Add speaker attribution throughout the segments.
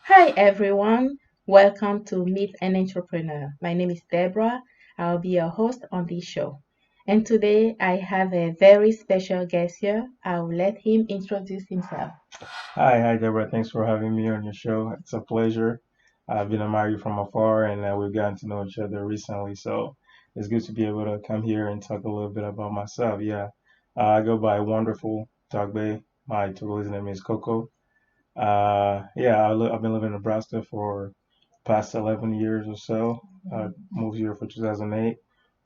Speaker 1: Hi everyone, welcome to Meet an Entrepreneur. My name is Deborah. I'll be your host on this show. And today I have a very special guest here. I'll let him introduce himself.
Speaker 2: Hi, Deborah. Thanks for having me on your show. It's a pleasure. I've been admiring you from afar, and we've gotten to know each other recently. So it's good to be able to come here and talk a little bit about myself. Yeah, I go by Wonderful Togbey. My Togolese name is Coco. I've been living in Nebraska for the past 11 years or so. Moved here for 2008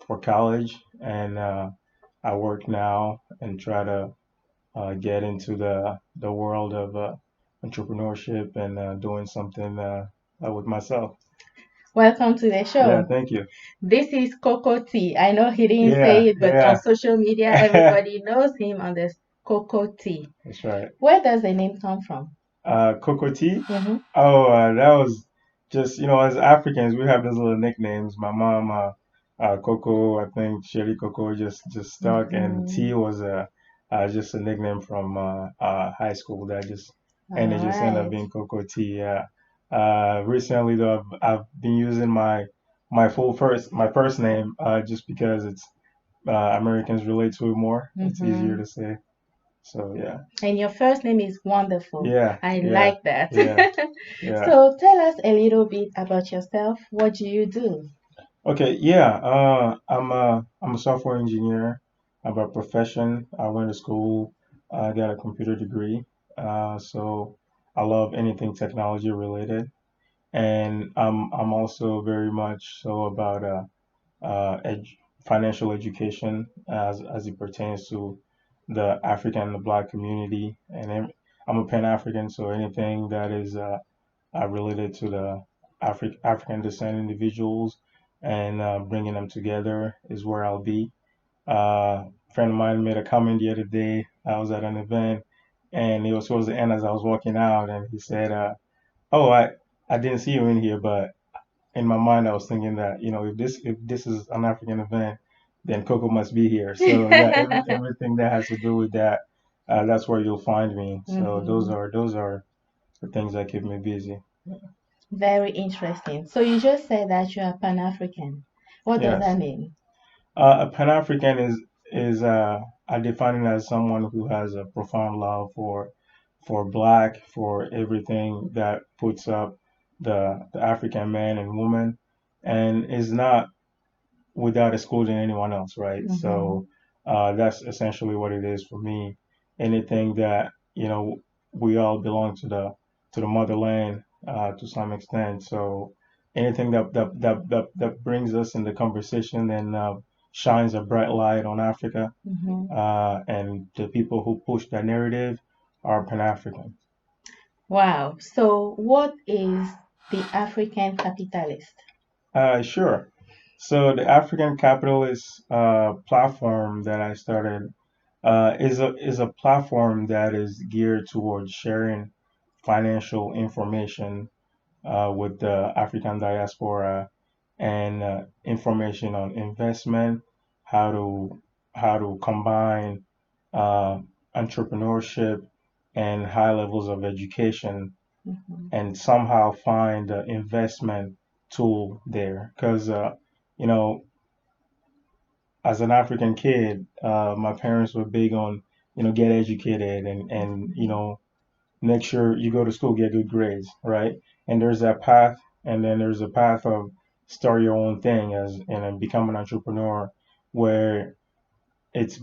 Speaker 2: for college, and I work now and try to get into the world of entrepreneurship and doing something with myself.
Speaker 1: Welcome to the
Speaker 2: Yeah,
Speaker 1: show.
Speaker 2: thank you.
Speaker 1: This is Coco Tee. I know he didn't
Speaker 2: Yeah,
Speaker 1: say it, but on
Speaker 2: yeah,
Speaker 1: social media everybody knows him on the Coco Tee.
Speaker 2: that's right.
Speaker 1: Where does the name come from?
Speaker 2: Coco Tee.
Speaker 1: Mm-hmm.
Speaker 2: Oh, that was just, as Africans, we have those little nicknames. My mom, Coco, I think Sherry Coco just stuck, and T
Speaker 1: Mm-hmm.
Speaker 2: was just a nickname from high school that just, and
Speaker 1: All
Speaker 2: it just ended up
Speaker 1: right.
Speaker 2: being Coco T. Yeah. Recently though, I've been using my first name just because it's Americans relate to it more. It's easier
Speaker 1: Mm-hmm.
Speaker 2: to say. So yeah,
Speaker 1: And your first name is wonderful.
Speaker 2: yeah,
Speaker 1: I
Speaker 2: yeah,
Speaker 1: like that.
Speaker 2: yeah, yeah.
Speaker 1: So tell us a little bit about yourself. What do you do?
Speaker 2: Okay, yeah. I'm a software engineer by profession. I went to school. I got a computer degree. So I love anything technology related, and I'm also very much so about ed financial education as it pertains to the African and the Black community. And I'm a Pan-African, so anything that is related to the African descent individuals and bringing them together is where I'll be. A friend of mine made a comment the other day. I was at an event and it was towards the end as I was walking out, and he said, "Oh, I didn't see you in here, but in my mind I was thinking that if this is an African event, then Coco must be here." So yeah, everything that has to do with that, that's where you'll find me. So those
Speaker 1: Hmm.
Speaker 2: are those are the things that keep me busy.
Speaker 1: Very interesting. So you just said that you are Pan-African. What does that
Speaker 2: Yes.
Speaker 1: mean?
Speaker 2: A Pan-African is I define it as someone who has a profound love for black, for everything that puts up the African man and woman, and is not without excluding anyone else, right?
Speaker 1: Hmm.
Speaker 2: So that's essentially what it is for me. Anything that we all belong to the motherland to some extent. So anything that brings us in the conversation and shines a bright light on Africa
Speaker 1: Hmm.
Speaker 2: and the people who push that narrative are Pan-African.
Speaker 1: Wow. So what is the African capitalist?
Speaker 2: Sure. So the African Capitalist platform that I started is a platform that is geared towards sharing financial information with the African diaspora and information on investment, how to combine uh, entrepreneurship and high levels of education
Speaker 1: Hmm.
Speaker 2: and somehow find the investment tool there. Because you know, as an African kid, my parents were big on get educated and make sure you go to school, get good grades, right? And there's that path, and then there's a path of start your own thing as and then become an entrepreneur, where it's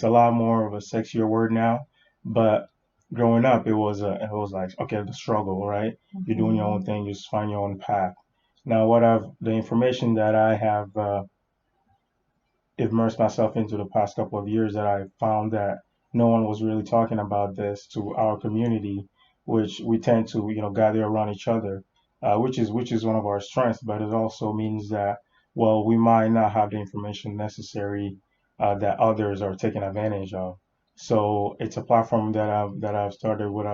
Speaker 2: a lot more of a sexier word now, but growing up it was like okay the struggle, right? You're doing your own
Speaker 1: Hmm.
Speaker 2: thing, you just find your own path. Now the information that I have immersed myself into the past couple of years that I found that no one was really talking about this to our community, which we tend to, gather around each other, which is one of our strengths, but it also means that, well, we might not have the information necessary that others are taking advantage of. So it's a platform that I've started with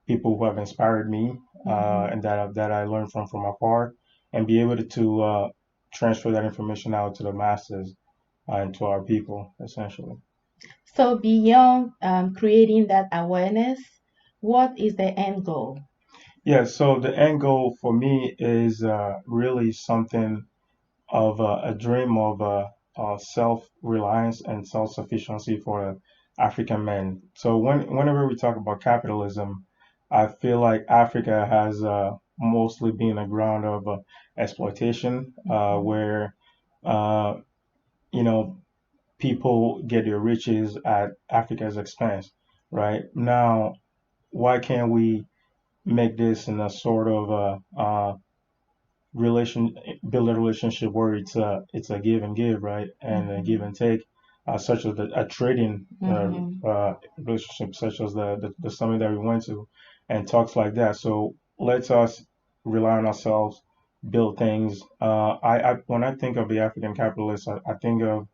Speaker 2: people who have inspired me
Speaker 1: Hmm.
Speaker 2: and that I learned from afar, and be able to transfer that information out to the masses and to our people, essentially.
Speaker 1: So beyond creating that awareness, what is the end goal?
Speaker 2: Yeah, so the end goal for me is really something of a dream of self-reliance and self-sufficiency for African men. So whenever we talk about capitalism, I feel like Africa has mostly been a ground of exploitation, where uh, you know people get their riches at Africa's expense. Right now, why can't we make this in a sort of relation build a relationship where it's a give and give, right, and a give and take, such as a trading relationship, such as the summit that we went to, and talks like that. So let us rely on ourselves, build things. I when I think of the African capitalists, I think of,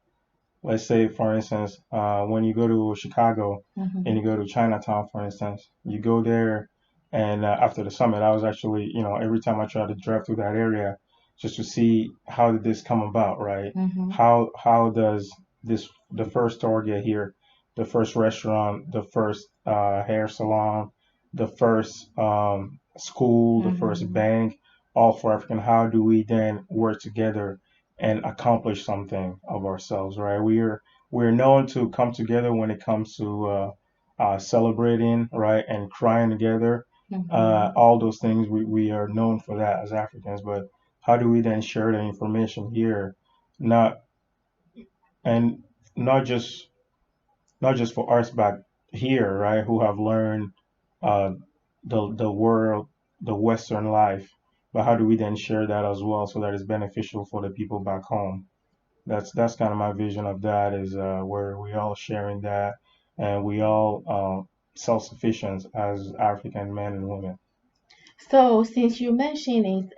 Speaker 2: let's say, for instance, when you go to Chicago and you go to Chinatown, for instance, you go there, and after the summit, I was actually, every time I try to drive through that area, just to see how did this come about, right? How does the first store get here, the first restaurant, the first hair salon, the first school, the first bank, all for African. How do we then work together and accomplish something of ourselves, right? We're known to come together when it comes to celebrating, right, and crying together. All those things, we are known for that as Africans. But how do we then share the information here, not and not just not just for us back here, right, who have learned uh, the world, the Western life, but how do we then share that as well so that it's beneficial for the people back home? That's kind of my vision of that, is where we all sharing that, and we all self-sufficient as African men and women.
Speaker 1: So, since you mentioned it,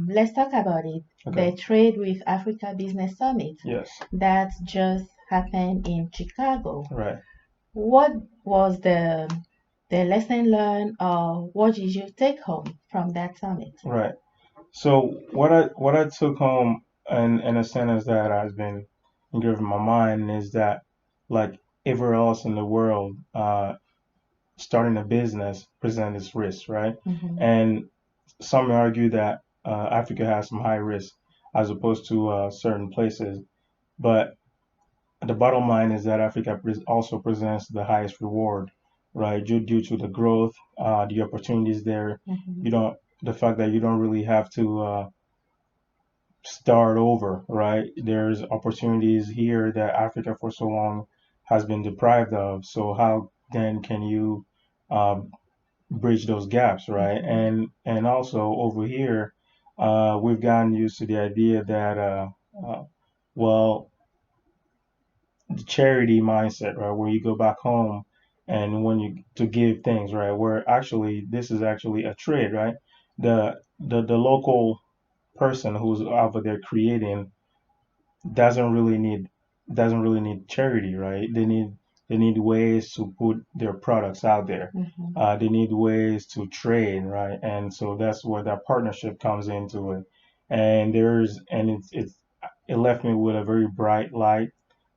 Speaker 1: let's talk about it.
Speaker 2: Okay.
Speaker 1: The Trade with Africa Business Summit
Speaker 2: Yes.
Speaker 1: that just happened in Chicago.
Speaker 2: Right.
Speaker 1: What was the lesson learned, or what did you take home from that summit?
Speaker 2: Right. So what I took home, in a sentence that has been engraved in my mind, is that, like everywhere else in the world, starting a business presents its risks, right? And some argue that Africa has some high risk as opposed to certain places. But the bottom line is that Africa also presents the highest reward, right? Due to the growth, the opportunities there. You don't, the fact that you don't really have to start over, right? There's opportunities here that Africa for so long has been deprived of. So how then can you um, bridge those gaps, right? And also over here, we've gotten used to the idea that uh, well, the charity mindset, right, where you go back home and when you to give things, right, where actually this is actually a trade, right? The local person who's over there creating doesn't really need doesn't really need charity, right? They need ways to put their products out there. They need ways to trade, right? And so that's where that partnership comes into it. And it left me with a very bright light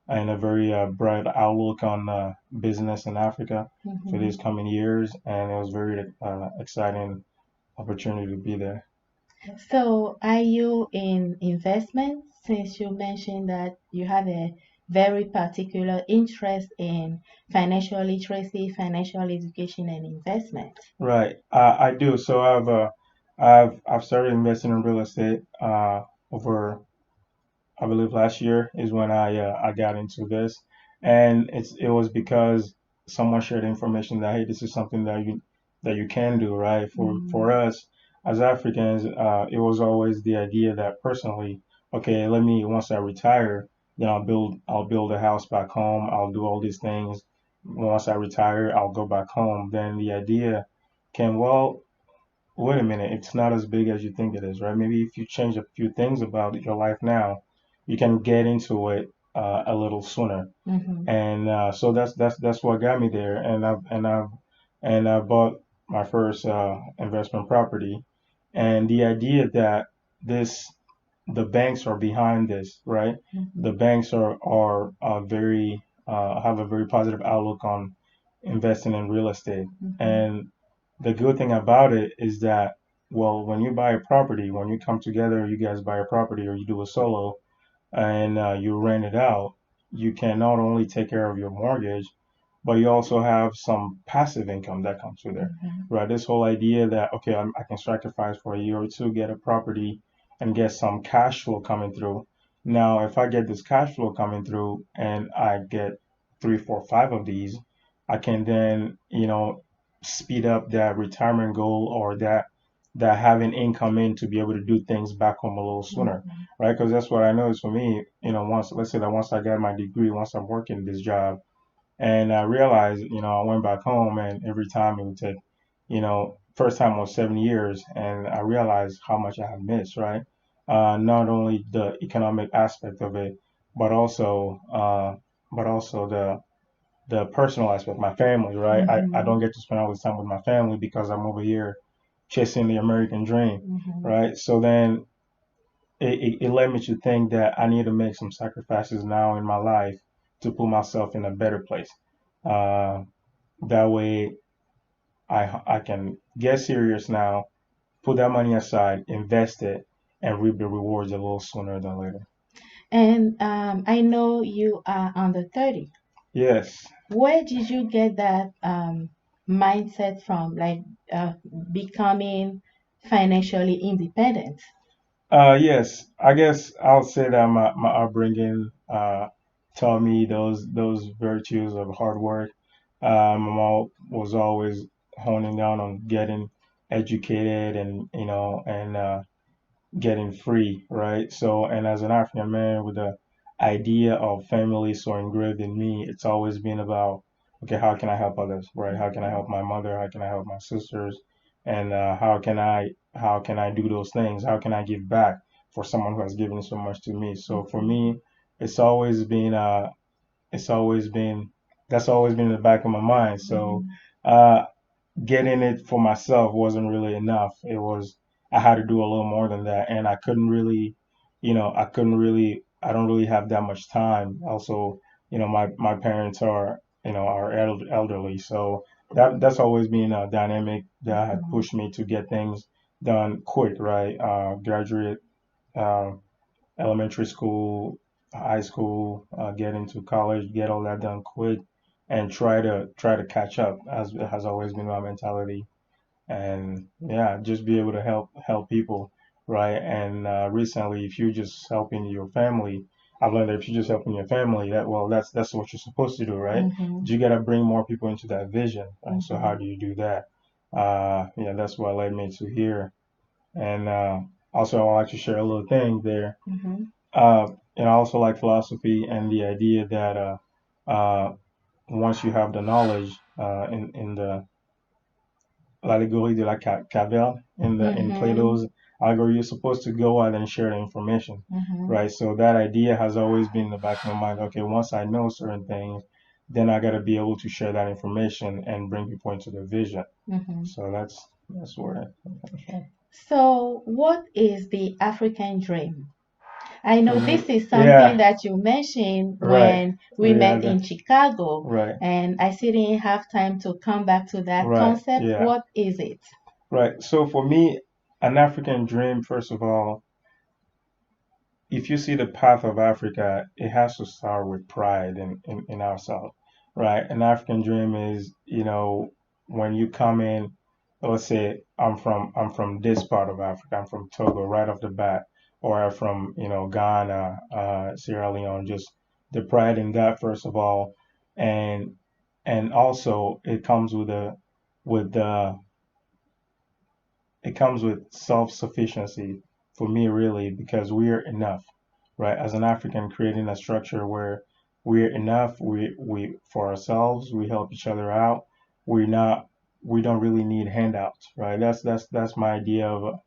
Speaker 2: and a very bright outlook on business in Africa for these coming years. And it was very exciting opportunity to be there.
Speaker 1: So, are you in investment? Since you mentioned that you have a very particular interest in financial literacy, financial education, and investment.
Speaker 2: Right. I do. So I've started investing in real estate over, I believe, last year is when I got into this, and it was because someone shared information that, hey, this is something that you can do, right? For us as Africans, it was always the idea that personally, okay, let me, once I retire, then I'll build a house back home. I'll do all these things. Once I retire, I'll go back home. Then the idea came, well, wait a minute, it's not as big as you think it is, right? Maybe if you change a few things about your life now, you can get into it a little sooner. And so that's what got me there. And I bought my first investment property, and the idea that this the banks are behind this, right? The banks are very have a very positive outlook on investing in real estate, and the good thing about it is that, well, when you buy a property, when you come together, you guys buy a property or you do a solo and you rent it out, you can not only take care of your mortgage, but you also have some passive income that comes with it, right? This whole idea that, okay, I can sacrifice for a year or two, get a property, and get some cash flow coming through. Now, if I get this cash flow coming through and I get three, four, five of these, I can then, speed up that retirement goal or that having income in to be able to do things back home a little sooner, right? Because that's what I noticed for me. Once, let's say that once I got my degree, once I'm working this job, and I realized, I went back home and every time it would take, first time was 7 years, and I realized how much I had missed, right? Not only the economic aspect of it, but also, the personal aspect, my family, right? I don't get to spend all this time with my family because I'm over here chasing the American dream, right? So then it led me to think that I need to make some sacrifices now in my life to put myself in a better place. Uh, that way, I can get serious now, put that money aside, invest it, and reap the rewards a little sooner than later.
Speaker 1: And I know you are under 30.
Speaker 2: Yes.
Speaker 1: Where did you get that mindset from, like uh, becoming financially independent?
Speaker 2: Yes. I guess I'll say that my upbringing taught me those virtues of hard work. My mom was always honing down on getting educated and getting free, right? So, and as an African man with the idea of family so engraved in me, it's always been about, okay, how can I help others, right? How can I help my mother? How can I help my sisters? And how can I do those things? How can I give back for someone who has given so much to me? So for me, it's always been it's always been that's always been in the back of my mind. So uh, getting it for myself wasn't really enough. It was I had to do a little more than that, and I don't really have that much time. Also, my parents are elderly, so that's always been a dynamic that had pushed me to get things done quick, right? Graduate uh, elementary school, high school, get into college, get all that done quick, and try to catch up. As has always been my mentality, and yeah, just be able to help people, right? And recently, if you're just helping your family, I've learned that if you're just helping your family, that's what you're supposed to do, right? You gotta bring more people into that vision, right? So how do you do that? Yeah, that's what led me to here, and also I would like to share a little thing there. Uh, and I also like philosophy and the idea that once you have the knowledge in the l'allégorie de la caverne in Plato's allegory, you're supposed to go out and share the information, right? So that idea has always been in the back of my mind. Okay, once I know certain things, then I got to be able to share that information and bring people into the vision. So that's where it comes from.
Speaker 1: So, what is the African dream? I
Speaker 2: For
Speaker 1: know
Speaker 2: me,
Speaker 1: this is something
Speaker 2: yeah,
Speaker 1: that you mentioned
Speaker 2: right,
Speaker 1: when we
Speaker 2: yeah,
Speaker 1: met in Chicago,
Speaker 2: right,
Speaker 1: and I still didn't have time to come back to that
Speaker 2: right,
Speaker 1: concept.
Speaker 2: yeah.
Speaker 1: What is it?
Speaker 2: Right. So for me, an African dream, first of all, if you see the path of Africa, it has to start with pride in ourselves, right? An African dream is, when you come in, let's say I'm from this part of Africa, I'm from Togo right off the bat, or I'm from, Ghana, Sierra Leone, just the pride in that, first of all, and also with the it comes with self-sufficiency for me, really, because we're enough, right? As an African, creating a structure where we're enough, we for ourselves, we help each other out. We're not, we don't really need handouts, right? That's my idea of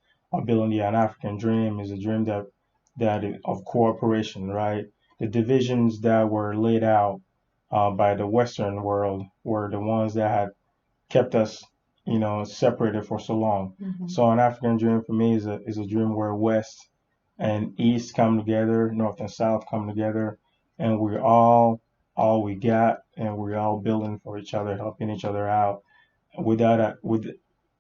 Speaker 2: building an African dream is a dream of cooperation, right? The divisions that were laid out by the Western world were the ones that had kept us, separated for so long. So an African dream for me is a dream where West and East come together, North and South come together, and we're all we got, and we're all building for each other, helping each other out, without a with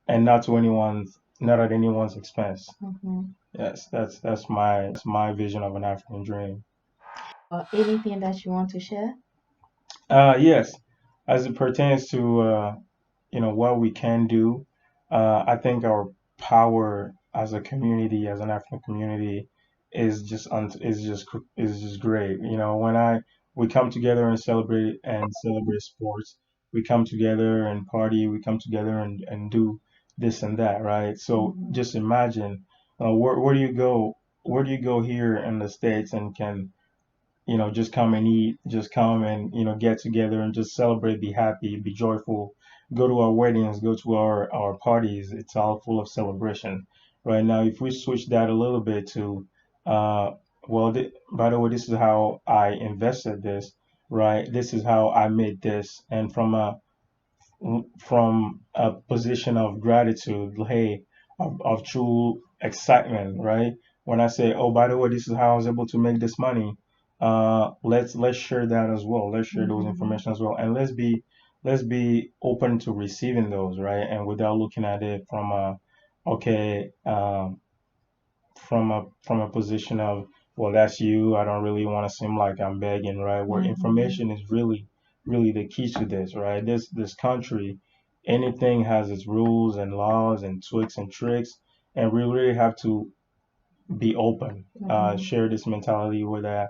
Speaker 2: and not at anyone's expense.
Speaker 1: Mm-hmm.
Speaker 2: Yes, that's my vision of an African dream.
Speaker 1: Anything that you want to share?
Speaker 2: Yes, as it pertains to what we can do, I think our power as a community, as an African community, is just great. When I we come together and celebrate sports, we come together and party, we come together and do this and that, right? So
Speaker 1: Mm-hmm.
Speaker 2: just imagine, where do you go? Where do you go here in the States and can just come and eat, just come and, get together and just celebrate, be happy, be joyful, go to our weddings, go to our parties. It's all full of celebration. Right now, if we switch that a little bit to, uh, well, by the way, this is how I invested this, right? This is how I made this. And from a position of gratitude, hey, of true excitement, right? When I say, oh, by the way, this is how I was able to make this money, let's share that as well. Let's share those
Speaker 1: Mm-hmm.
Speaker 2: information as well, and let's be open to receiving those, right? And without looking at it from a, okay, from a position of, well, that's you. I don't really want to seem like I'm begging, right? Where
Speaker 1: Mm-hmm.
Speaker 2: information is really the key to this, right? This country, anything has its rules and laws and tweaks and tricks, and we really have to be open.
Speaker 1: Mm-hmm.
Speaker 2: Share this mentality where that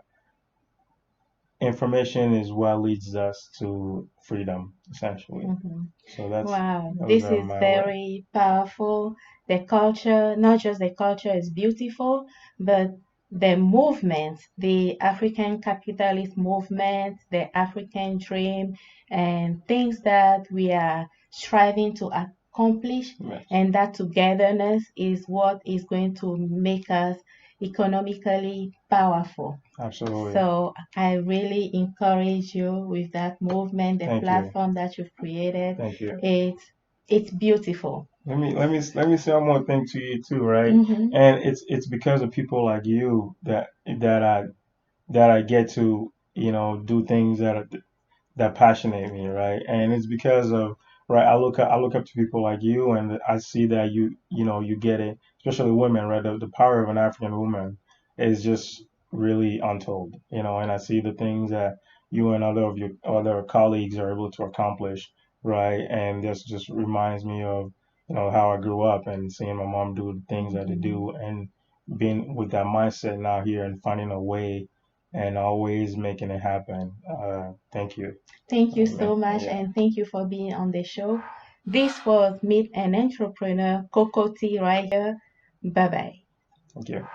Speaker 2: information is what leads us to freedom, essentially.
Speaker 1: Mm-hmm.
Speaker 2: So that's
Speaker 1: Wow,
Speaker 2: those
Speaker 1: this
Speaker 2: are
Speaker 1: is
Speaker 2: my way.
Speaker 1: very powerful. The culture, not just the culture is beautiful, but the movement, the African capitalist movement, the African dream, and things that we are striving to accomplish,
Speaker 2: Yes,
Speaker 1: and that togetherness is what is going to make us economically powerful.
Speaker 2: absolutely.
Speaker 1: So I really encourage you with that movement, the
Speaker 2: Thank you.
Speaker 1: platform that you've created.
Speaker 2: Thank you.
Speaker 1: It's beautiful.
Speaker 2: Let me say one more thing to you too, right?
Speaker 1: Mm-hmm.
Speaker 2: And it's because of people like you that I get to do things that passionate me, right? And it's because of, right, I look up to people like you, and I see that you get it, especially women, right? The power of an African woman is just really untold, and I see the things that you and other of your other colleagues are able to accomplish, right? And this just reminds me of how I grew up and seeing my mom do the things that they
Speaker 1: Mm-hmm.
Speaker 2: do, and being with that mindset now here and finding a way and always making it happen. Thank you.
Speaker 1: Thank you
Speaker 2: Yeah,
Speaker 1: so much,
Speaker 2: yeah.
Speaker 1: and thank you for being on the show. This was Meet an Entrepreneur, Coco Tee right here. Bye bye.
Speaker 2: Thank you.